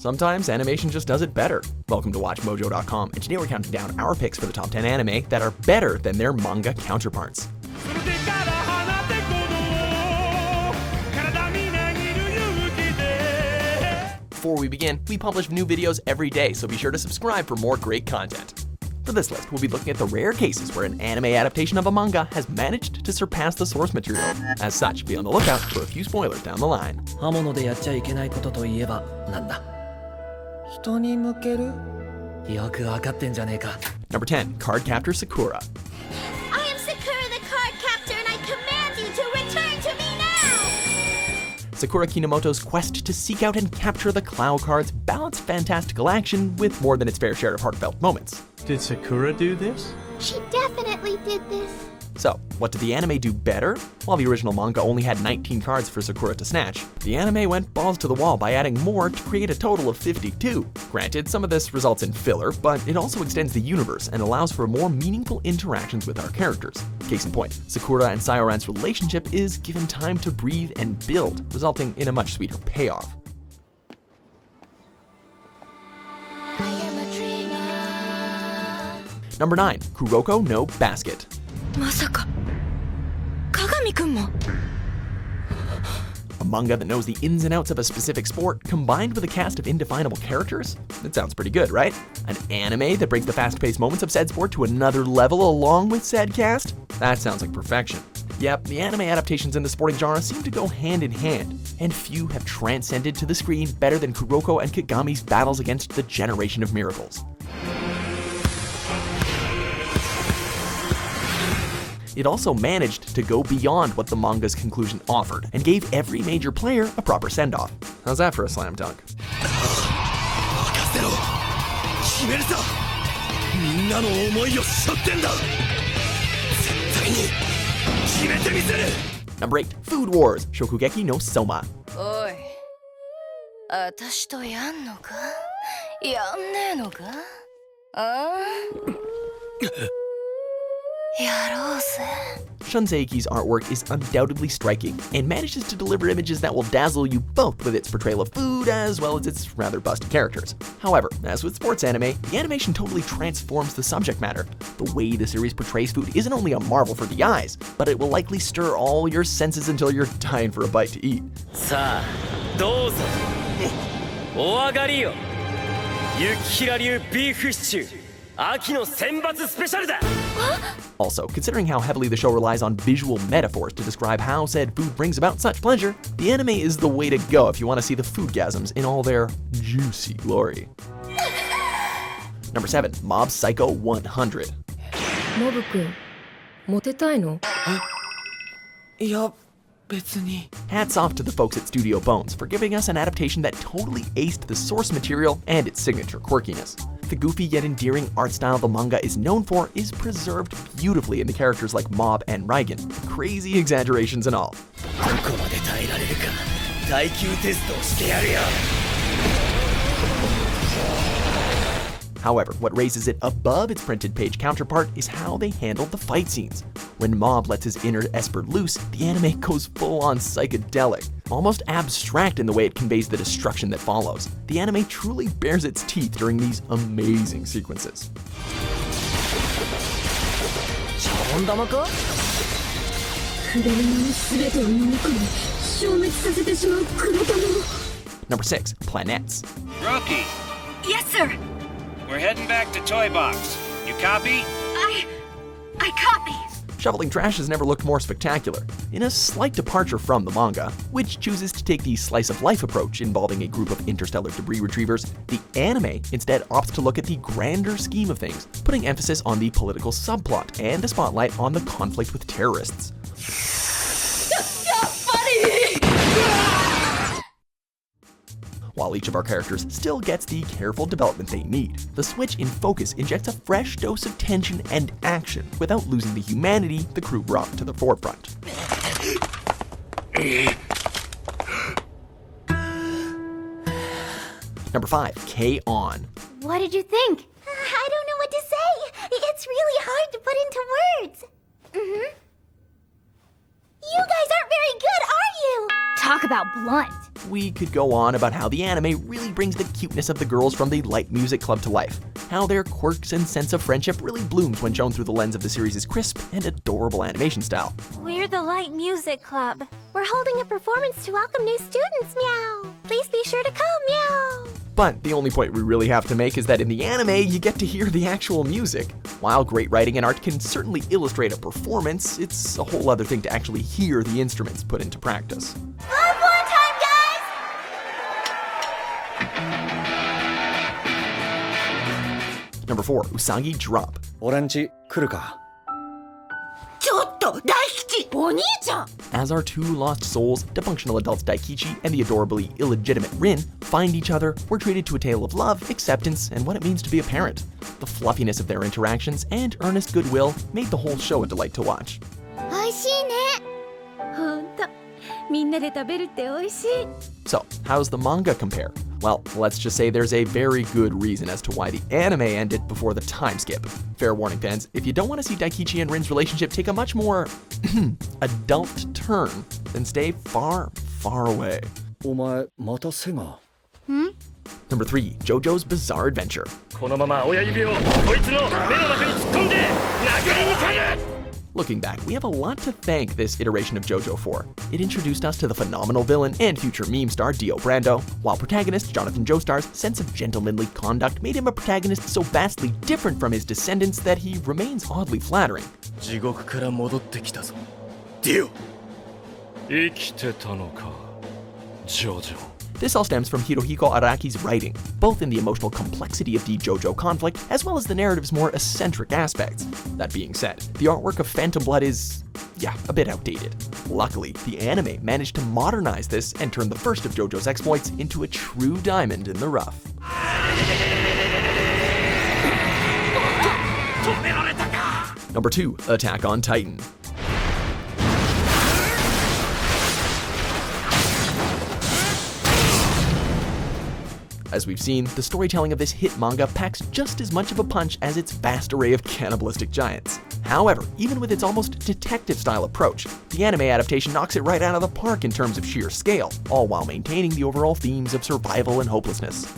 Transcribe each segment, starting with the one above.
Sometimes animation just does it better. Welcome to WatchMojo.com, and today we're counting down our picks for the top 10 anime that are better than their manga counterparts. Before we begin, we publish new videos every day, so be sure to subscribe for more great content. For this list, we'll be looking at the rare cases where an anime adaptation of a manga has managed to surpass the source material. As such, be on the lookout for a few spoilers down the line. 刃物でやっちゃいけないことといえばなんだ人に向けるよくわかってんじゃねえか Number 10, Card Captor Sakura. I am Sakura the Card Captor, and I command you to return to me now! Sakura Kinomoto's quest to seek out and capture the Clow cards balance fantastical action with more than its fair share of heartfelt moments. Did Sakura do this? She definitely did this. So, what did the anime do better? While the original manga only had 19 cards for Sakura to snatch, the anime went balls to the wall by adding more to create a total of 52. Granted, some of this results in filler, but it also extends the universe and allows for more meaningful interactions with our characters. Case in point, Sakura and Sayoran's relationship is given time to breathe and build, resulting in a much sweeter payoff. Number 9, Kuroko no Basket. まさか鏡くんも A manga that knows the ins and outs of a specific sport, combined with a cast of indefinable characters? That sounds pretty good, right? An anime that brings the fast-paced moments of said sport to another level along with said cast? That sounds like perfection. Yep, the anime adaptations in the sporting genre seem to go hand in hand, and few have transcended to the screen better than Kuroko and Kagami's battles against the Generation of Miracles. It also managed to go beyond what the manga's conclusion offered, and gave every major player a proper send-off. How's that for a slam dunk? Number 8, Food Wars, Shokugeki no Soma. おい私とやんのかやんねえのかやろうぜ Shunseiki's artwork is undoubtedly striking, and manages to deliver images that will dazzle you both with its portrayal of food as well as its rather busted characters. However, as with sports anime, the animation totally transforms the subject matter. The way the series portrays food isn't only a marvel for the eyes, but it will likely stir all your senses until you're dying for a bite to eat. さあどうぞお上がりよ雪平流ビーフシチュー秋の選抜スペシャルだ Also, considering how heavily the show relies on visual metaphors to describe how said food brings about such pleasure, the anime is the way to go if you want to see the foodgasms in all their juicy glory. Number 7, Mob Psycho 100. モブ君モテたいのいや別に Hats off to the folks at Studio Bones for giving us an adaptation that totally aced the source material and its signature quirkiness. The goofy yet endearing art style the manga is known for is preserved beautifully in the characters like Mob and Reigen, crazy exaggerations and all. どこまで耐えられるか耐久テストをしてやるよ However, what raises it above its printed page counterpart is how they handled the fight scenes. When Mob lets his inner Esper loose, the anime goes full-on psychedelic, almost abstract in the way it conveys the destruction that follows. The anime truly bears its teeth during these amazing sequences. シャボン玉か筆の間に全てを飲み込み消滅させてしまう黒玉 Number 6, Planets. Rocky, Yes, sir. we're heading back to Toy Box. You copy? I copy. Shoveling trash has never looked more spectacular, in a slight departure from the manga, which chooses to take the slice-of-life approach involving a group of interstellar debris retrievers. The anime instead opts to look at the grander scheme of things, putting emphasis on the political subplot and a spotlight on the conflict with terrorists. While each of our characters still gets the careful development they need, the switch in focus injects a fresh dose of tension and action without losing the humanity the crew brought to the forefront. Number 5, K-On! What did you think? I don't know what to say. It's really hard to put into words. You guys aren't very good, are you? Talk about blunt. We could go on about how the anime really brings the cuteness of the girls from the light music club to life, how their quirks and sense of friendship really blooms when shown through the lens of the series' crisp and adorable animation style. We're the Light Music Club. We're holding a performance to welcome new students, meow. Please be sure to come, meow. But the only point we really have to make is that in the anime, you get to hear the actual music. While great writing and art can certainly illustrate a performance, it's a whole other thing to actually hear the instruments put into practice. One more time, guys! Number 4, Usagi Drop. 俺んち来るか。ちょっと大吉お兄ちゃん As our two lost souls, dysfunctional adults Daikichi and the adorably illegitimate Rin find each other, we're treated to a tale of love, acceptance, and what it means to be a parent. The fluffiness of their interactions and earnest goodwill made the whole show a delight to watch. おいしいね。ほんとみんなで食べるっておいしい So, how's the manga compare? Well, let's just say there's a very good reason as to why the anime ended before the time skip. Fair warning, fans, if you don't want to see Daikichi and Rin's relationship take a much more adult turn, then stay far, far away. お前また背が。 Number 3, JoJo's Bizarre Adventure. このまま親指をこいつの目の中に突っ込んで殴りにかる。 Looking back, we have a lot to thank this iteration of JoJo for. It introduced us to the phenomenal villain and future meme star Dio Brando, while protagonist Jonathan Joestar's sense of gentlemanly conduct made him a protagonist so vastly different from his descendants that he remains oddly flattering. 地獄から戻ってきたぞ。ディオ。生きてたのか、ジョジョ。 This all stems from Hirohiko Araki's writing, both in the emotional complexity of the JoJo conflict, as well as the narrative's more eccentric aspects. That being said, the artwork of Phantom Blood is, a bit outdated. Luckily, the anime managed to modernize this and turn the first of JoJo's exploits into a true diamond in the rough. Number 2, Attack on Titan. As we've seen, the storytelling of this hit manga packs just as much of a punch as its vast array of cannibalistic giants. However, even with its almost detective-style approach, the anime adaptation knocks it right out of the park in terms of sheer scale, all while maintaining the overall themes of survival and hopelessness.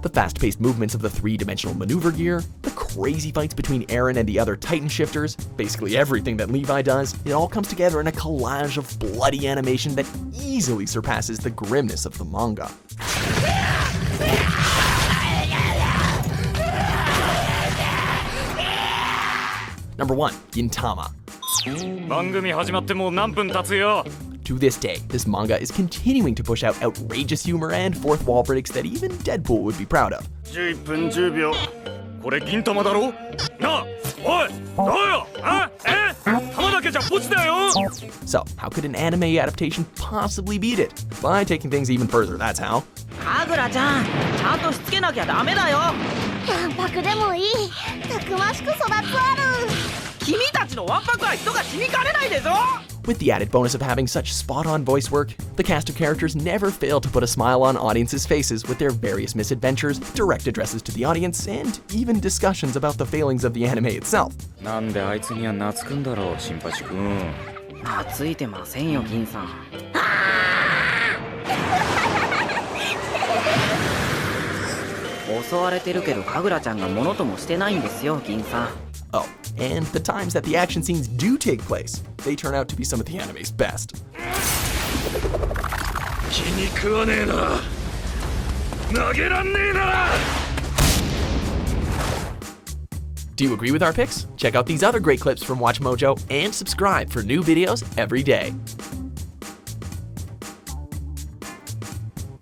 The fast-paced movements of the three-dimensional maneuver gear, the crazy fights between Eren and the other Titan shifters, basically everything that Levi does, it all comes together in a collage of bloody animation that easily surpasses the grimness of the manga. Number 1, Gintama. 番組始まってもう何分経つよ。 To this day, this manga is continuing to push out outrageous humor and fourth wall critics that even Deadpool would be proud of. 11分10秒。これ銀玉だろ？なあ、おい、どうよ？あ？え？玉だけじゃポチだよ。 So, how could an anime adaptation possibly beat it? By taking things even further, that's how. 神楽ちゃん、ちゃんとしつけなきゃダメだよ。わんぱくでもいい。たくましく育つある。君たちのわんぱくは人が死にかねないでしょ。 With the added bonus of having such spot-on voice work, the cast of characters never fail to put a smile on audiences' faces with their various misadventures, direct addresses to the audience, and even discussions about the failings of the anime itself. なんであいつには懐くんだろう、新八くん。懐いてませんよ、銀さん。襲われてるけど、神楽ちゃんがものともしてないんですよ、銀さん。 Oh, and the times that the action scenes do take place, they turn out to be some of the anime's best. 気に食わねえな。投げらんねえな。 Do you agree with our picks? Check out these other great clips from WatchMojo and subscribe for new videos every day.